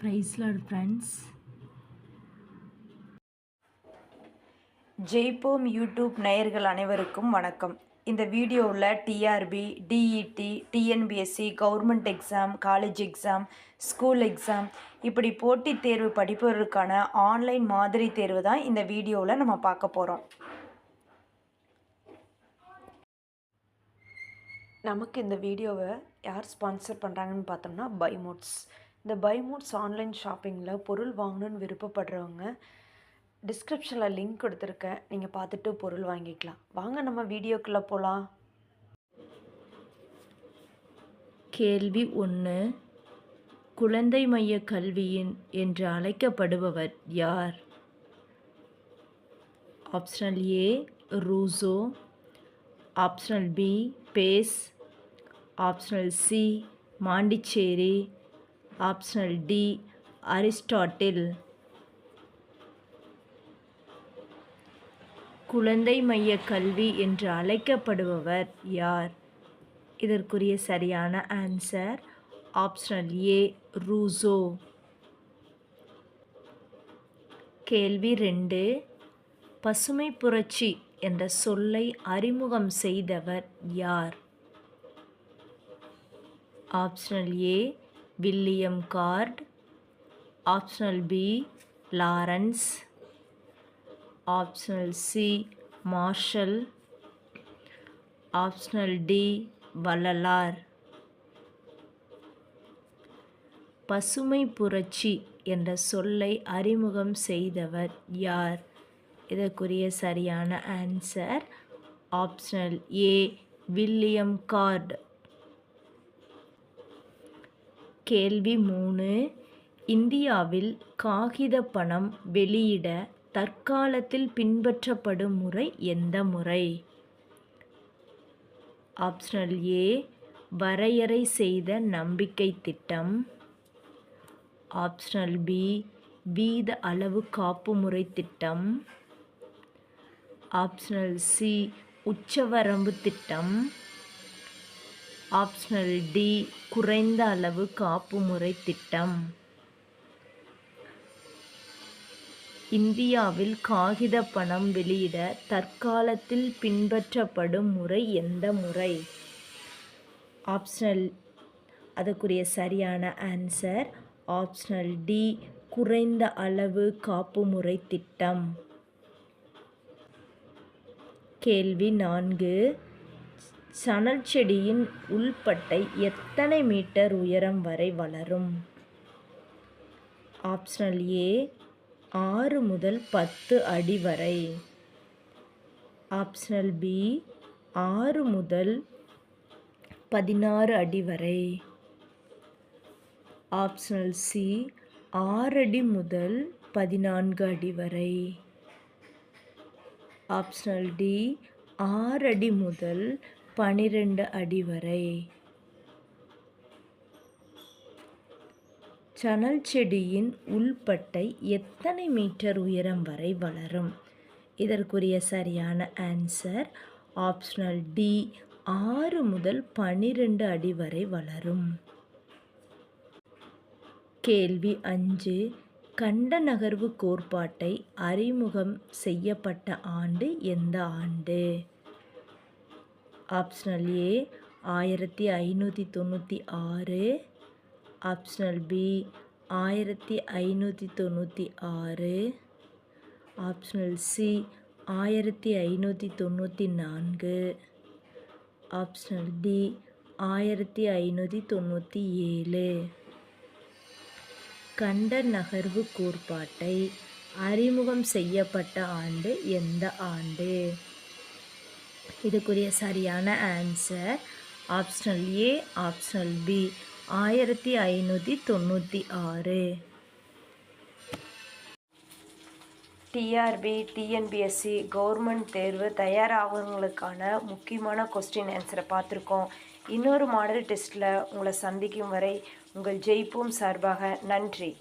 Price Lord friends. ஜெய்போம் YouTube நேயர்கள் அனைவருக்கும் வணக்கம். இந்த வீடியோவில் TRB, TET, TNPSC, government exam, college exam, school exam இப்படி போட்டித் தேர்வு படிப்பவர்களுக்கான ஆன்லைன் மாதிரி தேர்வு தான் இந்த வீடியோவில் நம்ம பார்க்க போகிறோம். நமக்கு இந்த வீடியோவை யார் ஸ்பான்சர் பண்ணுறாங்கன்னு பார்த்தோம்னா பைமோட்ஸ். இந்த பைமோட்ஸ் ஆன்லைன் ஷாப்பிங்கில் பொருள் வாங்கணுன்னு விருப்பப்படுறவங்க டிஸ்கிரிப்ஷனில் லிங்க் கொடுத்துருக்கேன், நீங்கள் பார்த்துட்டு பொருள் வாங்கிக்கலாம். வாங்க நம்ம வீடியோக்குள்ளே போகலாம். கேள்வி 1. குழந்தை மைய கல்வியின் என்று அழைக்கப்படுபவர் யார்? Optional A Rousseau, optional B பேஸ், optional C Montessori, optional D Aristotle. குழந்தை மைய கல்வி என்று அழைக்கப்படுபவர் யார்? இதற்குரிய சரியான ஆன்சர் ஆப்ஷனல் ஏ ரூசோ. கேள்வி 2. பசுமை புரட்சி என்ற சொல்லை அறிமுகம் செய்தவர் யார்? Optional A William Gaud, optional B Lawrence, optional C Marshall, optional D Vallalar. பசுமை புரட்சி என்ற சொல்லை அறிமுகம் செய்தவர் யார்? இதற்குரிய சரியான answer optional A William Gaud. கேள்வி 3. இந்தியாவில் காகித பணம் வெளியிட தற்காலத்தில் பின்பற்றப்படும் முறை எந்த முறை? ஆப்ஷனல் ஏ வரையறை செய்த நம்பிக்கை திட்டம், ஆப்ஷனல் பி வீத அளவு காப்புமுறை திட்டம், ஆப்ஷனல் சி உச்சவரம்பு திட்டம், ஆப்ஷனல் டி குறைந்த அளவு காப்புமுறை திட்டம். இந்தியாவில் காகித பணம் வெளியிட தற்காலத்தில் பின்பற்றப்படும் முறை எந்த முறை? ஆப்ஷனல் அதற்குரிய சரியான ஆன்சர் ஆப்ஷனல் டி குறைந்த அளவு காப்புமுறை திட்டம். கேள்வி 4. சணல் செடியின் உள்பட்டை எத்தனை மீட்டர் உயரம் வரை வளரும்? ஆப்ஷனல் ஏ 6 முதல் 10 அடி வரை, ஆப்ஷனல் பி 6 முதல் 16 அடி வரை, ஆப்ஷனல் சி 6 அடி முதல் 14 அடி வரை, ஆப்ஷனல் டி 6 அடி முதல் 12 அடி வரை. சணல் செடியின் உள்பட்டை எத்தனை மீட்டர் உயரம் வரை வளரும்? இதற்குரிய சரியான ஆன்சர் ஆப்ஷனல் டி 6 முதல் 12 அடி வரை வளரும். கேள்வி 5. கண்ட நகர்வு கோட்பாட்டை அறிமுகம் செய்யப்பட்ட ஆண்டு எந்த ஆண்டு? Optional A 1596, optional B 1596, optional C 1594, optional D 1597. கண்ட நகர்வு கோட்பாட்டை அறிமுகம் செய்யப்பட்ட ஆண்டு எந்த ஆண்டு? இதுக்குரிய சரியான answer optional A optional B 1596. TRB, TNPSC, government தேர்வு தயாராகிறவங்களுக்கான முக்கியமான கொஸ்டின் ஆன்சரை பார்த்துருக்கோம். இன்னொரு மாடல் டெஸ்ட்டில் உங்களை சந்திக்கும் வரை உங்கள் ஜெய்போம் சார்பாக நன்றி.